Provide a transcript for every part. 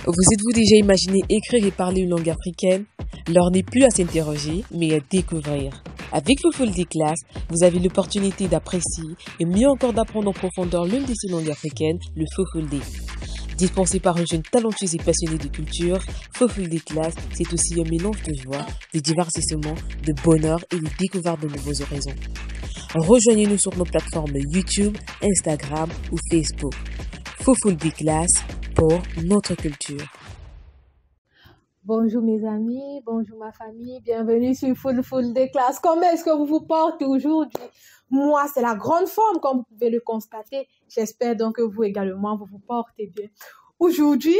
Vous êtes-vous déjà imaginé écrire et parler une langue africaine? L'heure n'est plus à s'interroger, mais à découvrir. Avec Fofol des classes, vous avez l'opportunité d'apprécier et mieux encore d'apprendre en profondeur l'une de ces langues africaines, le Fofol des. Dispensé par un jeune talentueux et passionné de culture, Fofol des classes, c'est aussi un mélange de joie, de divertissement, de bonheur et de découverte de nouveaux horizons. Rejoignez-nous sur nos plateformes YouTube, Instagram ou Facebook. Fofol des classes pour notre culture. Bonjour mes amis, bonjour ma famille, bienvenue sur Fofol des classes. Comment est-ce que vous vous portez aujourd'hui? Moi, c'est la grande forme, comme vous pouvez le constater. J'espère donc que vous également, vous vous portez bien. Aujourd'hui,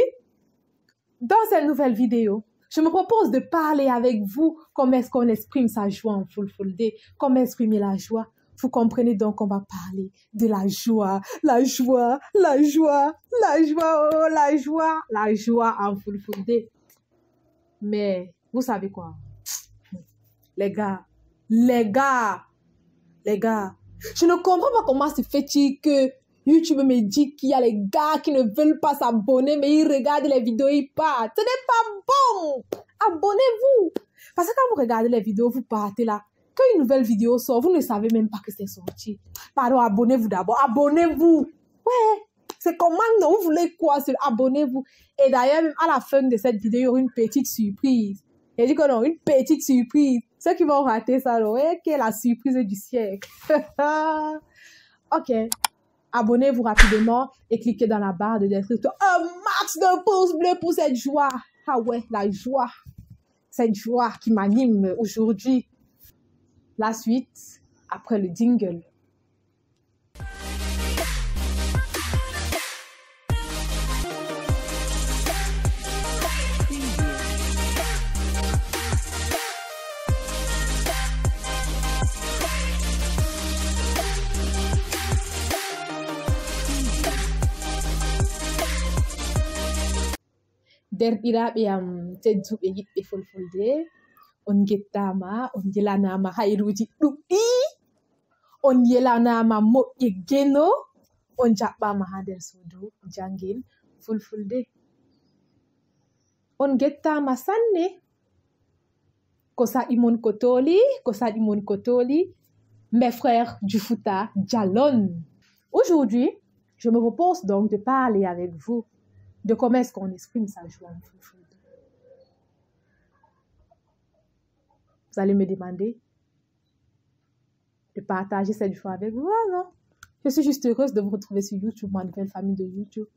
dans cette nouvelle vidéo, je me propose de parler avec vous comment est-ce qu'on exprime sa joie en Fofol des, comment exprimer la joie. Vous comprenez donc qu'on va parler de la joie, la joie, la joie, la joie, oh la joie en Fofol des. Mais vous savez quoi? Les gars, je ne comprends pas comment se fait-il que YouTube me dit qu'il y a les gars qui ne veulent pas s'abonner, mais ils regardent les vidéos, ils partent. Ce n'est pas bon! Abonnez-vous! Parce que quand vous regardez les vidéos, vous partez là. Quand une nouvelle vidéo sort, vous ne savez même pas que c'est sorti. Pardon, abonnez-vous d'abord. Abonnez-vous! Ouais! C'est comment, non? Vous voulez quoi? Abonnez-vous. Et d'ailleurs, même à la fin de cette vidéo, il y aura une petite surprise. J'ai dit que non, une petite surprise. Ceux qui vont rater ça, là, ouais, qui est la surprise du siècle. Ok. Abonnez-vous rapidement et cliquez dans la barre de description. Un max de pouces bleus pour cette joie. Ah ouais, la joie. Cette joie qui m'anime aujourd'hui. La suite, après le jingle. Derɗiraaɓe am tedduɓe yiɗɓe Fulfulde, on gettama, on yelanama hayruji ɗuɗɗi, on yelanama moƴƴe geno, on jaɓɓama ha nder suudu jangin Fulfulde. On gettama sanne, ko saɗimon ko toli, mes frères du Fouta Djallon. Aujourd'hui, je me propose donc de parler avec vous de comment est-ce qu'on exprime sa joie en Fofol des. Vous allez me demander de partager cette joie avec vous. Ah non, je suis juste heureuse de vous retrouver sur YouTube, ma nouvelle famille de YouTube.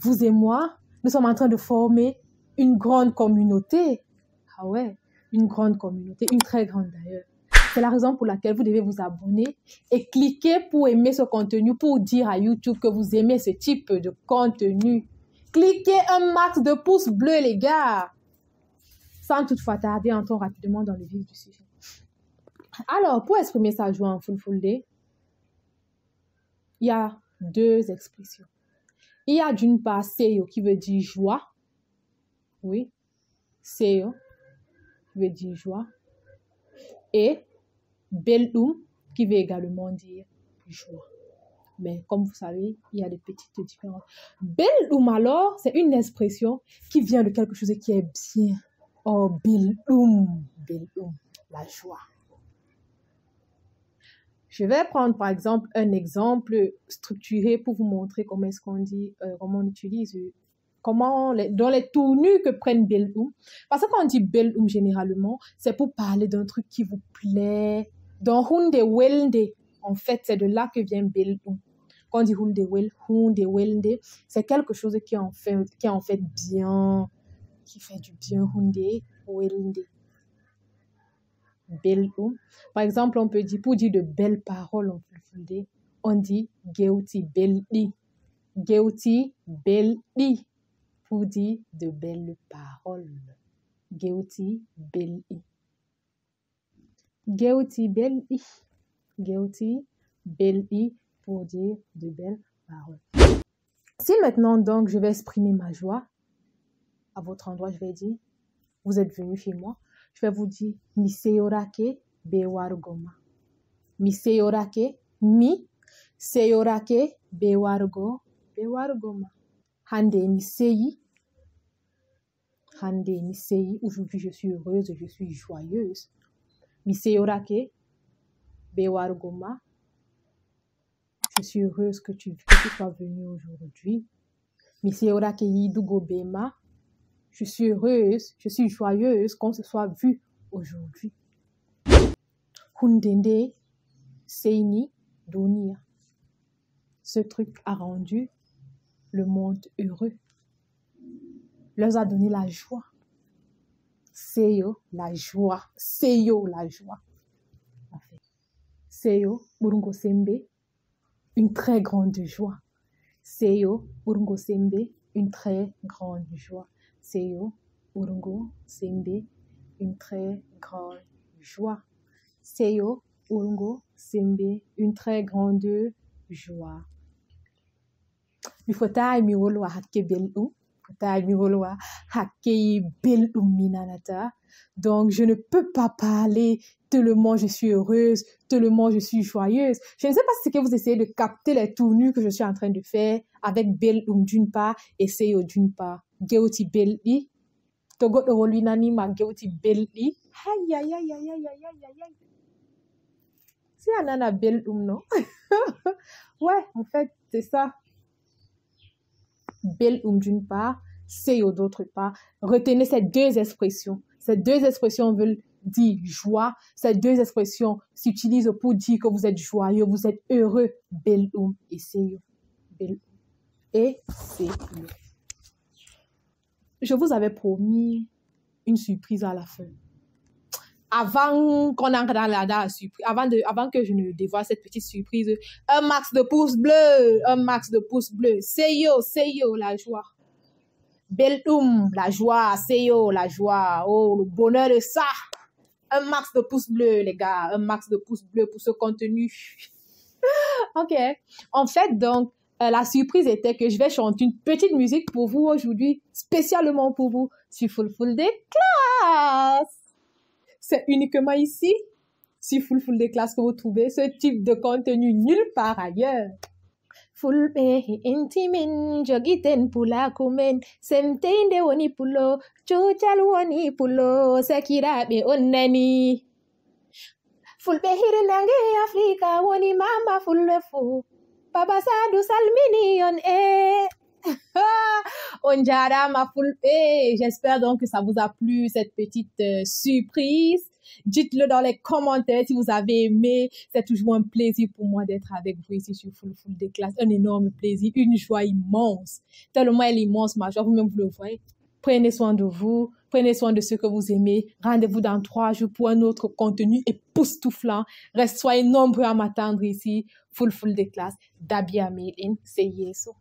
Vous et moi, nous sommes en train de former une grande communauté. Ah ouais, une grande communauté, une très grande d'ailleurs. C'est la raison pour laquelle vous devez vous abonner et cliquer pour aimer ce contenu, pour dire à YouTube que vous aimez ce type de contenu. Cliquez un max de pouces bleus, les gars. Sans toutefois tarder, entrons rapidement dans le vif du sujet. Alors, pour exprimer sa joie en Fofol des, il y a deux expressions. Il y a d'une part Seyo qui veut dire joie. Oui, Seyo qui veut dire joie. Et Belɗum qui veut également dire joie. Mais comme vous savez, il y a des petites différences. Belɗum alors, c'est une expression qui vient de quelque chose qui est bien. Oh, Belɗum, la joie. Je vais prendre par exemple un exemple structuré pour vous montrer comment est-ce qu'on dit, comment on utilise, dans les tournures que prennent Belɗum. Parce que quand on dit Belɗum généralement, c'est pour parler d'un truc qui vous plaît. Dans Hunde Welde, en fait, c'est de là que vient Belɗum. Quand on dit Hunde Welde, c'est quelque chose qui est en fait bien, qui fait du bien. Hunde Welde. Belɗum. Par exemple, on peut dire, pour dire de belles paroles en Fulfulde, on dit Gewti Belɗi. Gewti Belɗi. Pour dire de belles paroles. Gewti Belɗi. Gewti Belɗi. Gewti Belɗi. Pour dire de belles paroles. Si maintenant, donc, je vais exprimer ma joie, à votre endroit, je vais dire, vous êtes venu chez moi, je vais vous dire, mi seyorake be wargoma. Mi seyorake, mi seyorake be wargoma. Hande mi seyi hande misei, aujourd'hui je suis heureuse, je suis joyeuse. Misei orake, bewargoma. Je suis heureuse que tu sois venu aujourd'hui. Misei orake yidugo bema. Je suis heureuse, je suis joyeuse qu'on se soit vu aujourd'hui. Hundende seini donia. Ce truc a rendu le monde heureux. Leur a donné la joie. Seyo, la joie. Seyo, la joie. Seyo, burungo sembe, une très grande joie. Seyo, burungo sembe, une très grande joie. Seyo, urungo sembe, une très grande joie. Seyo, urungo sembe, une très grande joie. Mi fotai mi wolwa hakke belɗum. Fotai mi wolwa hakke belɗum minanata. Donc, je ne peux pas parler tellement je suis heureuse, tellement je suis joyeuse. Je ne sais pas si c'est que vous essayez de capter les tournures que je suis en train de faire avec belɗum d'une part et seyo d'une part. Gewti belɗi. To goɗɗo wolwinanima gewti belɗi. Aïe, aïe, aïe, aïe, aïe, aïe, aïe, aïe. C'est un nana belɗum, non? Ouais, en fait, c'est ça. Belɗum d'une part, seyo d'autre part. Retenez ces deux expressions. Ces deux expressions veulent dire joie. Ces deux expressions s'utilisent pour dire que vous êtes joyeux, vous êtes heureux. Belɗum et seyo. Belɗum et seyo. Je vous avais promis une surprise à la fin. Avant qu'on entre dans la surprise, avant que je ne dévoile cette petite surprise, un max de pouces bleus, un max de pouces bleus. Seyo, seyo, la joie. Belɗum, la joie. Seyo, la joie. Oh, le bonheur de ça. Un max de pouces bleus, les gars. Un max de pouces bleus pour ce contenu. Ok. En fait, donc, la surprise était que je vais chanter une petite musique pour vous aujourd'hui, spécialement pour vous, sur Fulfulde Class. C'est uniquement ici, sur Fulfulde Class, que vous trouvez ce type de contenu nulle part ailleurs. Fulbe intimin jogiten pula kumen semteinde woni pulo chuchal woni pulo sekirabe onnani Fulbe hirinange Afrika woni mama fulbe fu Baba Sadou salmini on on jarama fulbe. J'espère donc que ça vous a plu cette petite surprise. Dites-le dans les commentaires si vous avez aimé. C'est toujours un plaisir pour moi d'être avec vous ici sur Fulfulde Class. Un énorme plaisir, une joie immense. Tellement elle est immense, ma joie, vous-même vous le voyez. Prenez soin de vous, prenez soin de ceux que vous aimez. Rendez-vous dans 3 jours pour un autre contenu époustouflant. Soyez nombreux à m'attendre ici. Fulfulde Class, Dabia Made in, c'est Yeso.